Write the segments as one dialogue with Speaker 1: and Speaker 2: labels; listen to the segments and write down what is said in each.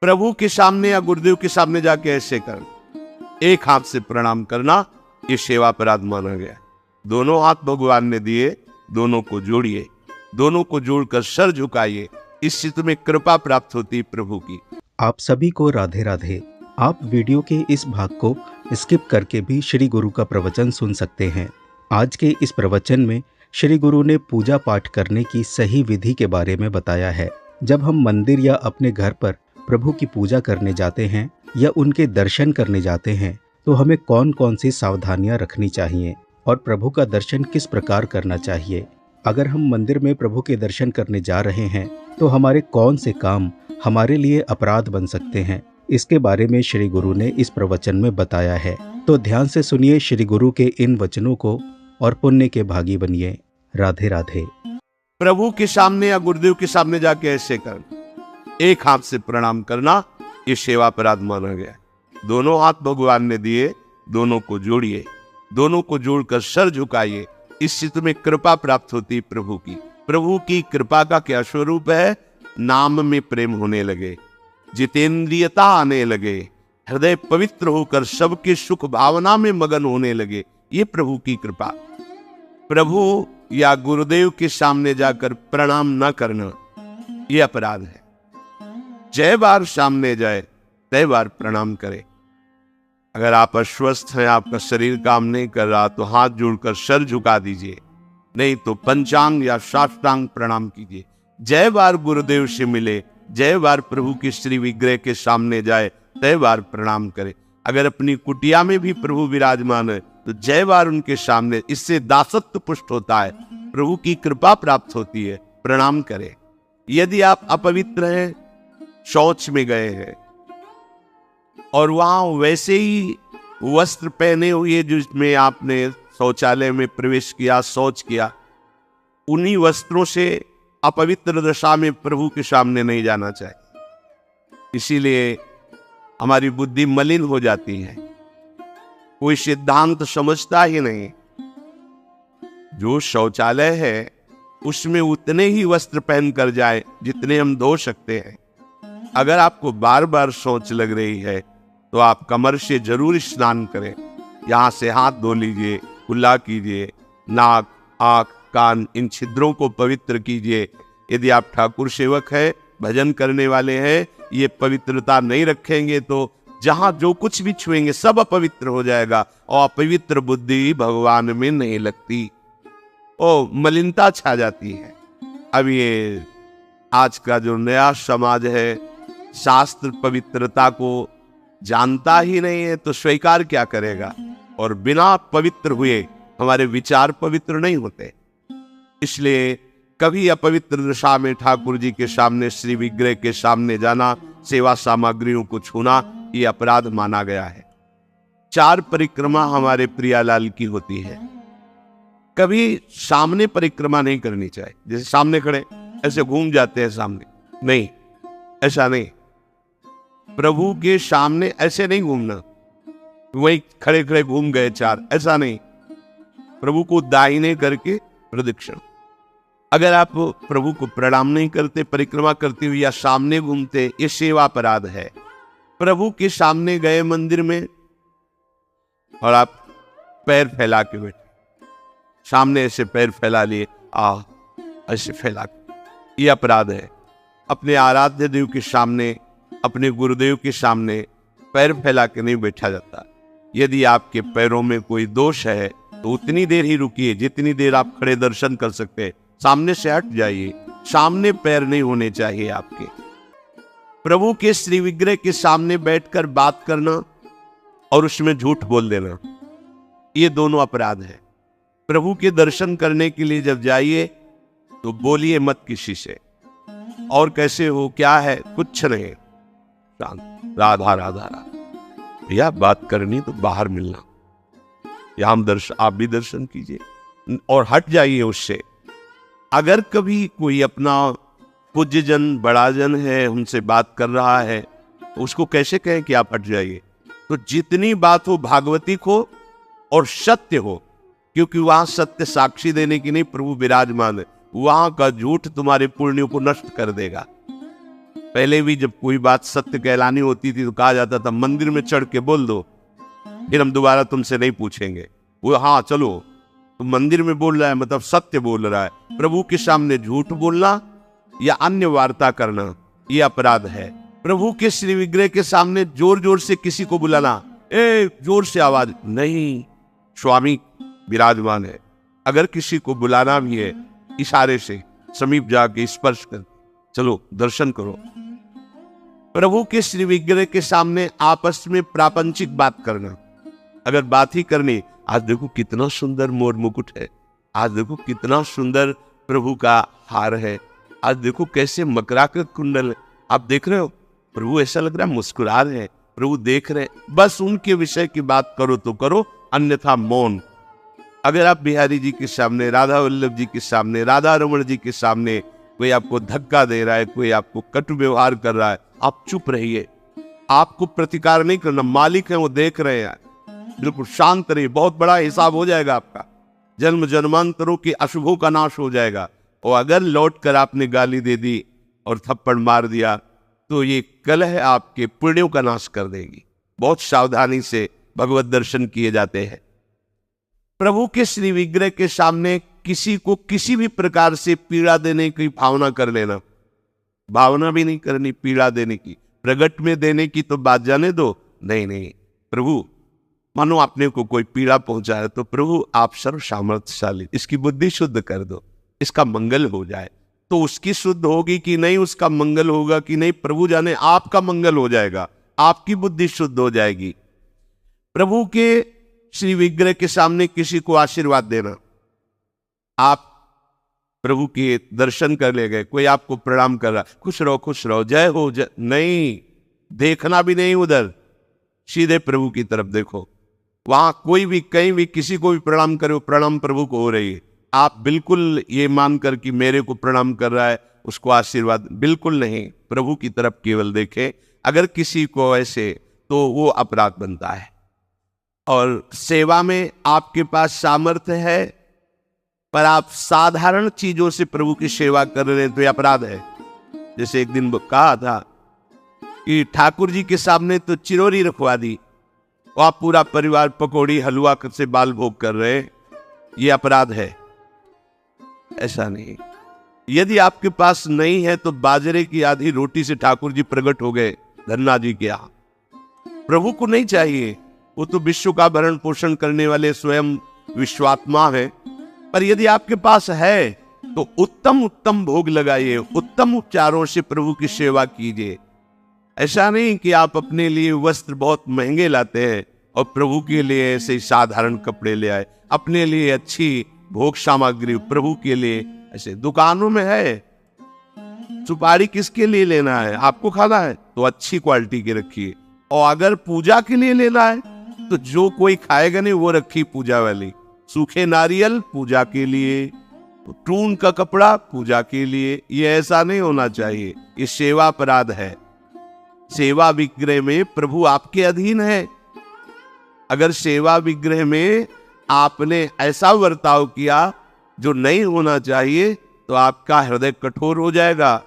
Speaker 1: प्रभु के सामने या गुरुदेव के सामने जाके ऐसे करना, एक हाथ से प्रणाम करना, ये सेवा अपराध माना गया। दोनों हाथ भगवान ने दिए, दोनों को जोड़िए, दोनों को जोड़कर सर झुकाइए, इससे तुम्हें कृपा प्राप्त होती प्रभु की।
Speaker 2: आप सभी को राधे राधे। आप वीडियो के इस भाग को स्किप करके भी श्री गुरु का प्रवचन सुन सकते हैं। आज के इस प्रवचन में श्री गुरु ने पूजा पाठ करने की सही विधि के बारे में बताया है। जब हम मंदिर या अपने घर पर प्रभु की पूजा करने जाते हैं या उनके दर्शन करने जाते हैं तो हमें कौन कौन सी सावधानियां रखनी चाहिए और प्रभु का दर्शन किस प्रकार करना चाहिए। अगर हम मंदिर में प्रभु के दर्शन करने जा रहे हैं तो हमारे कौन से काम हमारे लिए अपराध बन सकते हैं, इसके बारे में श्री गुरु ने इस प्रवचन में बताया है। तो ध्यान से सुनिए श्री गुरु के इन वचनों को और पुण्य के भागी बनिए। राधे राधे।
Speaker 1: प्रभु के सामने या गुरुदेव के सामने जाके ऐसे करना, एक हाथ से प्रणाम करना, ये सेवा अपराध माना गया। दोनों हाथ भगवान ने दिए, दोनों को जोड़िए, दोनों को जोड़कर सर झुकाइए, इससे तुम्हें कृपा प्राप्त होती प्रभु की। प्रभु की कृपा का क्या स्वरूप है? नाम में प्रेम होने लगे, जितेंद्रियता आने लगे, हृदय पवित्र होकर सबके सुख भावना में मगन होने लगे। ये प्रभु की कृपा। प्रभु या गुरुदेव के सामने जाकर प्रणाम न करना ये अपराध है। जय बार सामने जाए तय बार प्रणाम करे। अगर आप अस्वस्थ हैं, आपका शरीर काम नहीं कर रहा, तो हाथ जोड़कर सर झुका दीजिए, नहीं तो पंचांग या साष्टांग प्रणाम कीजिए। जय बार गुरुदेव से मिले, जय बार प्रभु के श्री विग्रह के सामने जाए तय बार प्रणाम करे। अगर अपनी कुटिया में भी प्रभु विराजमान है तो जय बार उनके सामने, इससे दासत्व पुष्ट होता है, प्रभु की कृपा प्राप्त होती है। प्रणाम करें। यदि आप अपवित्र हैं, शौच में गए हैं और वहां वैसे ही वस्त्र पहने हुए जिसमें आपने शौचालय में प्रवेश किया, शौच किया, उन्हीं वस्त्रों से अपवित्र दशा में प्रभु के सामने नहीं जाना चाहिए। इसीलिए हमारी बुद्धि मलिन हो जाती है, कोई सिद्धांत समझता ही नहीं। जो शौचालय है उसमें उतने ही वस्त्र पहन कर जाए जितने हम धो सकते हैं। अगर आपको बार बार शौच लग रही है तो आप कमर से जरूर स्नान करें, यहां से हाथ धो लीजिए, कुल्ला कीजिए, नाक, आंख, कान, इन छिद्रों को पवित्र कीजिए। यदि आप ठाकुर सेवक हैं, भजन करने वाले हैं, ये पवित्रता नहीं रखेंगे तो जहां जो कुछ भी छुएंगे सब अपवित्र हो जाएगा और अपवित्र बुद्धि भगवान में नहीं लगती, ओ मलिनता छा जाती है। अब ये आज का जो नया समाज है, शास्त्र पवित्रता को जानता ही नहीं है तो स्वीकार क्या करेगा, और बिना पवित्र हुए हमारे विचार पवित्र नहीं होते। इसलिए कभी अपवित्र दशा में ठाकुर जी के सामने, श्री विग्रह के सामने जाना, सेवा सामग्रियों को छूना, ये अपराध माना गया है। 4 परिक्रमा हमारे प्रियालाल की होती है। कभी सामने परिक्रमा नहीं करनी चाहिए, जैसे सामने खड़े ऐसे घूम जाते हैं सामने, नहीं, ऐसा नहीं। प्रभु के सामने ऐसे नहीं घूमना, वहीं खड़े खड़े घूम गए 4, ऐसा नहीं। प्रभु को दाहिने करके प्रदक्षिण। अगर आप प्रभु को प्रणाम नहीं करते, परिक्रमा करते हुए या सामने घूमते, ये सेवा अपराध है। प्रभु के सामने गए मंदिर में और आप पैर फैला के बैठे, सामने ऐसे पैर फैला लिए, ऐसे फैला के, ये अपराध है। अपने आराध्य देव के सामने, अपने गुरुदेव के सामने पैर फैला के नहीं बैठा जाता। यदि आपके पैरों में कोई दोष है तो उतनी देर ही रुकिए जितनी देर आप खड़े दर्शन कर सकते हैं। सामने से हट जाइए, सामने पैर नहीं होने चाहिए आपके। प्रभु के श्री विग्रह के सामने बैठकर बात करना और उसमें झूठ बोल देना, ये दोनों अपराध है। प्रभु के दर्शन करने के लिए जब जाइए तो बोलिए मत किसी से, और कैसे हो, क्या है, कुछ नहीं, शांत, राधा राधा राधा। भैया बात करनी तो बाहर मिलना, यहां दर्शन, आप भी दर्शन कीजिए और हट जाइए उससे। अगर कभी कोई अपना पूज्य जन, बड़ा जन है, उनसे बात कर रहा है तो उसको कैसे कहें कि आप हट जाइए? तो जितनी बात हो भागवतिक हो और सत्य हो, क्योंकि वहां सत्य साक्षी देने की नहीं, प्रभु विराजमान है। वहां का झूठ तुम्हारे पुण्यों को नष्ट कर देगा। पहले भी जब कोई बात सत्य कहलानी होती थी तो कहा जाता था मंदिर में चढ़ के बोल दो, फिर हम दोबारा तुमसे नहीं पूछेंगे। वो हाँ चलो, तो मंदिर में बोल रहा है मतलब सत्य बोल रहा है। प्रभु के सामने झूठ बोलना या अन्य वार्ता करना ये अपराध है। प्रभु के श्री विग्रह के सामने जोर जोर से किसी को बुलाना, जोर से आवाज नहीं, स्वामी विराजमान है। अगर किसी को बुलाना भी है इशारे से, समीप जाके स्पर्श कर, चलो दर्शन करो। प्रभु के श्री विग्रह के सामने आपस में प्रापंचिक बात करना, अगर बात ही करनी, आज देखो कितना सुंदर मोर मुकुट है, आज देखो कितना सुंदर प्रभु का हार है, आज देखो कैसे मकरा का कुंडल है, आप देख रहे हो, प्रभु ऐसा लग रहा है मुस्कुरा रहे हैं, प्रभु देख रहे हैं। बस उनके विषय की बात करो तो करो, अन्यथा मौन। अगर आप बिहारी जी के सामने, राधा वल्लभ जी के सामने, राधा रमण जी के सामने कोई आपको धक्का दे रहा है, कोई आपको कटु व्यवहार कर रहा है, आप चुप रहिए। आपको प्रतिकार नहीं करना, मालिक है वो देख रहे हैं, बिल्कुल शांत रहिए। बहुत बड़ा हिसाब हो जाएगा आपका, जन्म जन्मांतरों के अशुभों का नाश हो जाएगा। और अगर लौट कर आपने गाली दे दी और थप्पड़ मार दिया तो ये कलह आपके पुण्यों का नाश कर देगी। बहुत सावधानी से भगवत दर्शन किए जाते हैं। प्रभु के श्री विग्रह के सामने किसी को किसी भी प्रकार से पीड़ा देने की भावना कर लेना, भावना भी नहीं करनी पीड़ा देने की, प्रगट में देने की तो बात जाने दो। नहीं नहीं, प्रभु मानो आपने को कोई पीड़ा पहुंचा है तो प्रभु आप सर्व सामर्थ्यशाली, इसकी बुद्धि शुद्ध कर दो, इसका मंगल हो जाए। तो उसकी शुद्ध होगी कि नहीं, उसका मंगल होगा कि नहीं, प्रभु जाने। आपका मंगल हो जाएगा, आपकी बुद्धि शुद्ध हो जाएगी। प्रभु के श्री विग्रह के सामने किसी को आशीर्वाद देना, आप प्रभु के दर्शन कर ले गए, कोई आपको प्रणाम कर रहा, खुश रहो जय हो जय, नहीं, देखना भी नहीं उधर, सीधे प्रभु की तरफ देखो। वहां कोई भी कहीं भी किसी को भी प्रणाम करो, प्रणाम प्रभु को हो रही है, आप बिल्कुल ये मानकर कि मेरे को प्रणाम कर रहा है उसको आशीर्वाद, बिल्कुल नहीं, प्रभु की तरफ केवल देखें। अगर किसी को ऐसे तो वो अपराध बनता है। और सेवा में आपके पास सामर्थ्य है पर आप साधारण चीजों से प्रभु की सेवा कर रहे हैं तो ये अपराध है। जैसे एक दिन कहा था कि ठाकुर जी के सामने तो चिरौरी रखवा दी और आप पूरा परिवार पकौड़ी हलवा से बाल भोग कर रहे हैं, ये अपराध है। ऐसा नहीं, यदि आपके पास नहीं है तो बाजरे की आधी रोटी से ठाकुर जी प्रकट हो गए धन्ना जी के यहाँ। प्रभु को नहीं चाहिए, वो तो विश्व का भरण पोषण करने वाले स्वयं विश्वात्मा है। पर यदि आपके पास है तो उत्तम उत्तम भोग लगाइए, उत्तम उपचारों से प्रभु की सेवा कीजिए। ऐसा नहीं कि आप अपने लिए वस्त्र बहुत महंगे लाते हैं और प्रभु के लिए ऐसे साधारण कपड़े ले आए, अपने लिए अच्छी भोग सामग्री प्रभु के लिए ऐसे दुकानों में है। सुपारी किसके लिए लेना है, आपको खाना है तो अच्छी क्वालिटी की रखिए, और अगर पूजा के लिए लेना है तो जो कोई खाएगा नहीं वो रखी पूजा वाली। सूखे नारियल पूजा के लिए, टून का कपड़ा पूजा के लिए, ये ऐसा नहीं होना चाहिए, ये सेवा अपराध है। सेवा विग्रह में प्रभु आपके अधीन है। अगर सेवा विग्रह में आपने ऐसा बर्ताव किया जो नहीं होना चाहिए तो आपका हृदय कठोर हो जाएगा,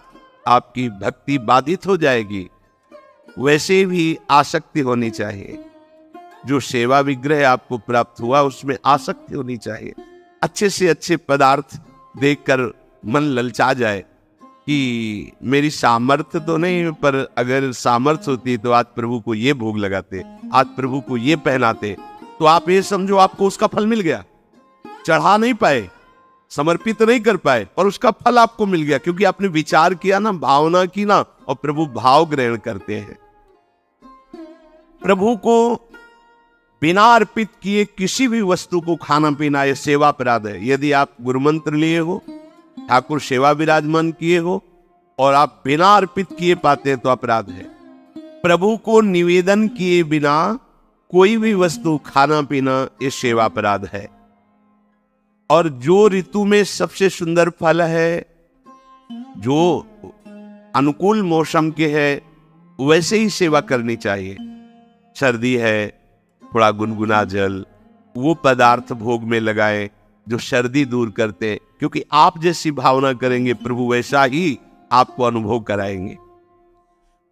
Speaker 1: आपकी भक्ति बाधित हो जाएगी। वैसे भी आसक्ति होनी चाहिए, जो सेवा विग्रह आपको प्राप्त हुआ उसमें आसक्ति होनी चाहिए। अच्छे से अच्छे पदार्थ देखकर मन ललचा जाए कि मेरी सामर्थ्य तो नहीं, पर अगर सामर्थ्य होती तो आज प्रभु को ये भोग लगाते, आज प्रभु को ये पहनाते, तो आप ये समझो आपको उसका फल मिल गया। चढ़ा नहीं पाए, समर्पित नहीं कर पाए, और उसका फल आपको मिल गया क्योंकि आपने विचार किया ना, भावना की ना, और प्रभु भाव ग्रहण करते हैं। प्रभु को बिना अर्पित किए किसी भी वस्तु को खाना पीना यह सेवा अपराध है। यदि आप गुरुमंत्र लिए हो, ठाकुर सेवा विराजमान किए हो और आप बिना अर्पित किए पाते हैं तो अपराध है। प्रभु को निवेदन किए बिना कोई भी वस्तु खाना पीना ये सेवा अपराध है। और जो ऋतु में सबसे सुंदर फल है, जो अनुकूल मौसम के है, वैसे ही सेवा करनी चाहिए। सर्दी है, थोड़ा गुनगुना जल, वो पदार्थ भोग में लगाएं जो सर्दी दूर करते, क्योंकि आप जैसी भावना करेंगे प्रभु वैसा ही आपको अनुभव कराएंगे।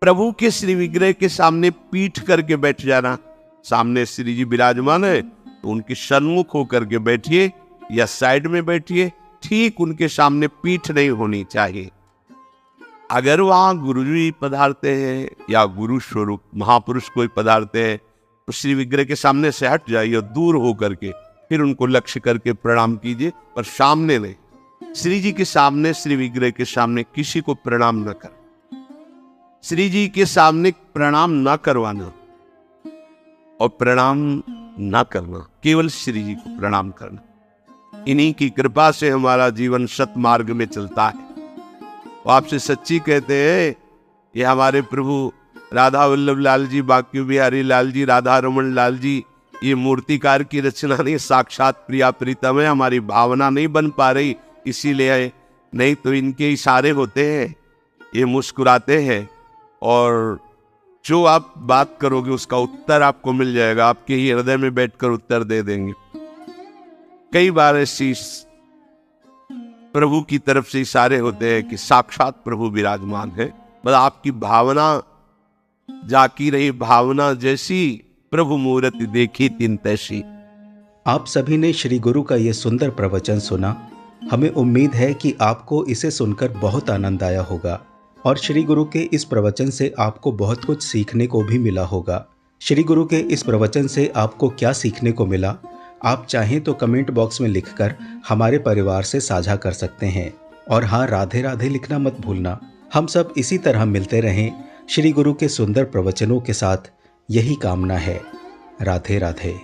Speaker 1: प्रभु के श्री विग्रह के सामने पीठ करके बैठ जाना। सामने श्री जी विराजमान है तो उनके सन्मुख होकर के बैठिए या साइड में बैठिए, ठीक उनके सामने पीठ नहीं होनी चाहिए। अगर वहां गुरु जी पधारते हैं या गुरु स्वरूप महापुरुष कोई पधारते हैं तो श्री विग्रह के सामने से हट जाइए और दूर होकर के फिर उनको लक्ष्य करके प्रणाम कीजिए, पर सामने नहीं। श्री जी के सामने, श्री विग्रह के सामने किसी को प्रणाम न कर, श्री जी के सामने प्रणाम न करवाना और प्रणाम न करना, केवल श्री जी को प्रणाम करना। इन्हीं की कृपा से हमारा जीवन सतमार्ग में चलता है। वो आपसे सच्ची कहते हैं, ये हमारे प्रभु राधा वल्लभ लाल जी, बांके बिहारी लाल जी, राधा रमन लाल जी, ये मूर्तिकार की रचना नहीं, साक्षात प्रिया प्रीतम है। हमारी भावना नहीं बन पा रही इसीलिए, नहीं तो इनके इशारे होते हैं, ये मुस्कुराते हैं और जो आप बात करोगे उसका उत्तर आपको मिल जाएगा, आपके ही हृदय में बैठकर उत्तर दे देंगे। कई बार ऐसी प्रभु की तरफ से इशारे होते हैं कि साक्षात प्रभु विराजमान है, बस आपकी भावना जाकी रही, भावना जैसी प्रभु मूर्ति देखी तिन तैसी।
Speaker 2: आप सभी ने श्री गुरु का ये सुंदर प्रवचन सुना। हमें उम्मीद है कि आपको इसे सुनकर बहुत आनंद आया होगा और श्री गुरु के इस प्रवचन से आपको बहुत कुछ सीखने को भी मिला होगा। श्री गुरु के इस प्रवचन से आपको क्या सीखने को मिला, आप चाहें तो कमेंट बॉक्स में लिखकर हमारे परिवार से साझा कर सकते हैं। और हाँ, राधे राधे लिखना मत भूलना। हम सब इसी तरह मिलते रहें श्री गुरु के सुंदर प्रवचनों के साथ, यही कामना है। राधे राधे।